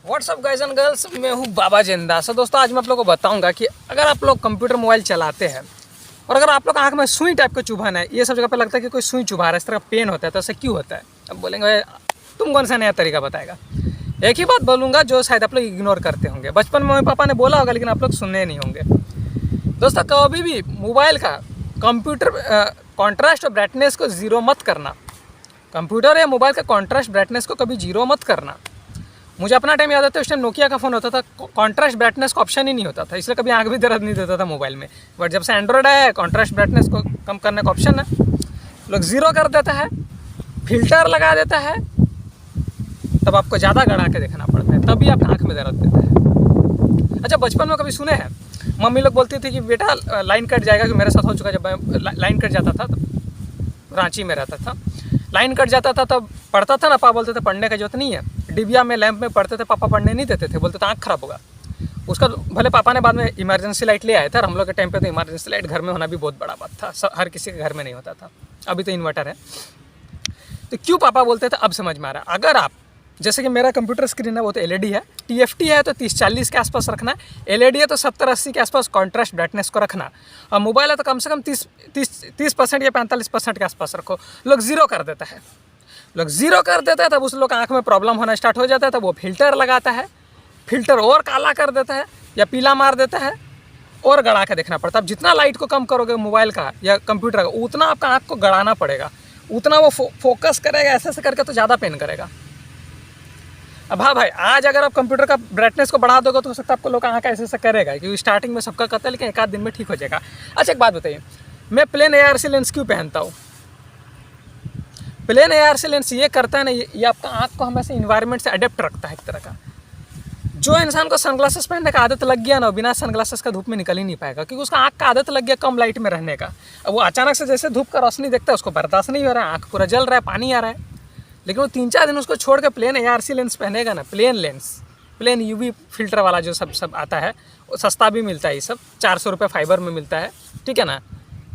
WhatsApp guys and girls, मैं हूँ बाबा जिंदा। सो दोस्तों, आज मैं आप लोगों को बताऊंगा कि अगर आप लोग कंप्यूटर मोबाइल चलाते हैं और अगर आप लोग आँख में सुई टाइप का चुभन है, ये सब जगह पे लगता है कि कोई सुई चुभा रहा है, इस तरह का पेन होता है, तो ऐसा क्यों होता है? अब बोलेंगे भाई तुम कौन सा नया तरीका बताएगा। एक ही बात बोलूँगा जो शायद आप लोग इग्नोर करते होंगे। बचपन में मम्मी पापा ने बोला होगा लेकिन आप लोग सुनने नहीं होंगे। दोस्तों, कभी भी मोबाइल का कंप्यूटर कॉन्ट्रास्ट और ब्राइटनेस को ज़ीरो मत करना। कंप्यूटर या मोबाइल का कॉन्ट्रास्ट ब्राइटनेस को कभी जीरो मत करना। मुझे अपना टाइम याद आता है, उस टाइम नोकिया का फ़ोन होता था, कॉन्ट्रास्ट ब्राइटनेस का ऑप्शन ही नहीं होता था, इसलिए कभी आँख भी दर्द नहीं देता था मोबाइल में। बट जब से एंड्रॉयड आया है, कॉन्ट्रास्ट ब्राइटनेस को कम करने का ऑप्शन है, लोग ज़ीरो कर देता है, फिल्टर लगा देता है, तब आपको ज़्यादा गड़ा के देखना पड़ता है, तभी आपकी आँख में दर्द देता है। अच्छा, बचपन में कभी सुने हैं मम्मी लोग बोलती थी कि बेटा लाइन कट जाएगा, कि मेरे साथ हो चुका। जब मैं लाइन कट जाता था, तो रांची में रहता था, लाइन कट जाता था तब पढ़ता था ना, पापा बोलते थे पढ़ने का जरूरत नहीं है, डिबिया में लैंप में पढ़ते थे, पापा पढ़ने नहीं देते थे, बोलते थे आँख खराब होगा। उसका भले पापा ने बाद में इमरजेंसी लाइट ले आए थे, और हम लोग के टाइम पे तो इमरजेंसी लाइट घर में होना भी बहुत बड़ा बात था, हर किसी के घर में नहीं होता था। अभी तो इन्वर्टर है। तो क्यों पापा बोलते थे, अब समझ में आ रहा है। अगर आप, जैसे कि मेरा कंप्यूटर स्क्रीन है वो तो एलईडी है, टीएफटी है तो 30-40 के आसपास रखना है, एलईडी है तो 70-80 के आसपास कॉन्ट्रास्ट ब्राइटनेस को रखना, और मोबाइल है तो कम से कम 30% या 45% के आसपास रखो। लोग ज़ीरो कर देता है, लोग ज़ीरो कर देता है, तब उस लोग आँख में प्रॉब्लम होना स्टार्ट हो जाता है, तब वो फिल्टर लगाता है, फिल्टर और काला कर देता है या पीला मार देता है, और गड़ा के देखना पड़ता है। अब जितना लाइट को कम करोगे मोबाइल का या कंप्यूटर का, उतना आपका आँख को गड़ाना पड़ेगा, उतना वो फोकस करेगा, ऐसे ऐसे करके तो ज़्यादा पेन करेगा। अब हाँ भाई, आज अगर आप कंप्यूटर का ब्राइटनेस को बढ़ा दोगे तो हो सकता है आपको लोग आँख ऐसे ऐसे करेगा, क्योंकि स्टार्टिंग में सबका करता है, लेकिन एक आध दिन में ठीक हो जाएगा। अच्छा, एक बात बताइए, मैं प्लेन ARC लेंस क्यों पहनता हूँ? प्लेन ARC लेंस ये करता है ना, ये आपका आँख को हमेशा इन्वायरमेंट से अडेप्ट रखता है एक तरह का। जो इंसान को सनग्लासेस पहनने का आदत लग गया ना, बिना सनग्लासेस का धूप में निकल ही नहीं पाएगा, क्योंकि उसका आँख का आदत लग गया कम लाइट में रहने का। अब वो अचानक से जैसे धूप का रोशनी देखता है, उसको बर्दाश्त नहीं हो रहा है, आँख पूरा जल रहा है, पानी आ रहा है। लेकिन वो 3-4 दिन उसको छोड़ के प्लेन ARC लेंस पहनेगा ना, plain lens, plain UV filter वाला जो सब आता है, वो सस्ता भी मिलता है, ये सब 400 रुपये फाइबर में मिलता है, ठीक है ना।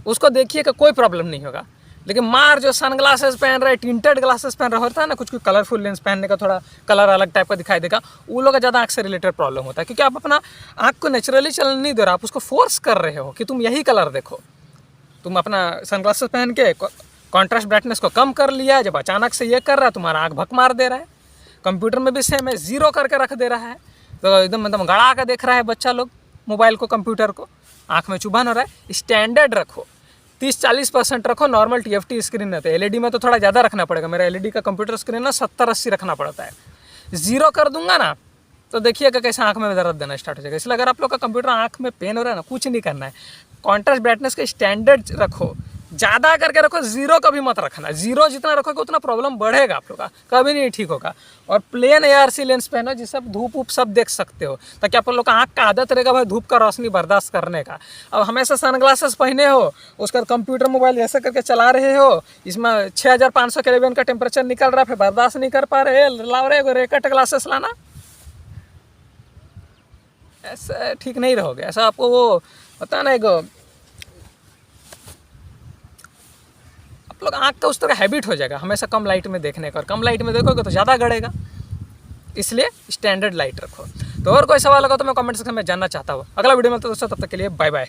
उसको देखिए कि कोई प्रॉब्लम नहीं होगा। लेकिन मार जो सन ग्लासेस पहन रहे, टिंटेड ग्लासेस पहन रहा होता है ना, कुछ कलरफुल लेंस पहनने का, थोड़ा कलर अलग टाइप का दिखाई देगा, वो लोग का ज़्यादा आँख से रिलेटेड प्रॉब्लम होता है, क्योंकि आप अपना आँख को नेचुरली चलने नहीं दे रहे, आप उसको फोर्स कर रहे हो कि तुम यही कलर देखो। तुम अपना सन ग्लासेस पहन के कॉन्ट्रास्ट ब्राइटनेस को कम कर लिया है, जब अचानक से ये कर रहा है, तुम्हारा आँख भक मार दे रहा है। कंप्यूटर में भी सेम है, ज़ीरो करके रख दे रहा है, तो एकदम गड़ा कर देख रहा है बच्चा लोग मोबाइल को, कंप्यूटर को, आँख में चुभन हो रहा है। स्टैंडर्ड रखो, 30-40% रखो। नॉर्मल TFT स्क्रीन है तो एलईडी में तो थोड़ा ज़्यादा रखना पड़ेगा। मेरा एलईडी का कंप्यूटर स्क्रीन ना 70-80 रखना पड़ता है। ज़ीरो कर दूंगा ना तो देखिएगा कैसे आँख में दर्द देना स्टार्ट हो जाएगा। इसलिए अगर आप लोग का कंप्यूटर आँख में पेन हो रहा है ना, कुछ नहीं करना है, कॉन्ट्रास्ट ब्राइटनेस का स्टैंडर्ड रखो, ज़्यादा करके रखो, ज़ीरो कभी मत रखना। ज़ीरो जितना रखोगे उतना प्रॉब्लम बढ़ेगा आप लोग का, कभी नहीं ठीक होगा। और प्लेन ARC लेंस पहनो जिससे आप धूप वूप सब देख सकते हो, ताकि आप लोग का आँख का आदत रहेगा भाई धूप का रोशनी बर्दाश्त करने का। अब हमेशा सनग्लासेस पहने हो, उसका कंप्यूटर मोबाइल ऐसे करके चला रहे हो, इसमें 6500 केल्विन का टेम्परेचर निकल रहा है, फिर बर्दाश्त नहीं कर पा रहे, लाओ रे रेकट ग्लासेस लाना, ऐसा ठीक नहीं रहोगे। ऐसा आपको वो पता ना, एक आप लोग आँख का उस तरह हैबिट हो जाएगा हमेशा कम लाइट में देखने का, और कम लाइट में देखोगे तो ज़्यादा गड़ेगा। इसलिए स्टैंडर्ड लाइट रखो। तो और कोई सवाल होगा तो मैं कमेंट सेक्शन में जानना चाहता हूँ। अगला वीडियो में तो दोस्तों, तब तक के लिए बाय बाय।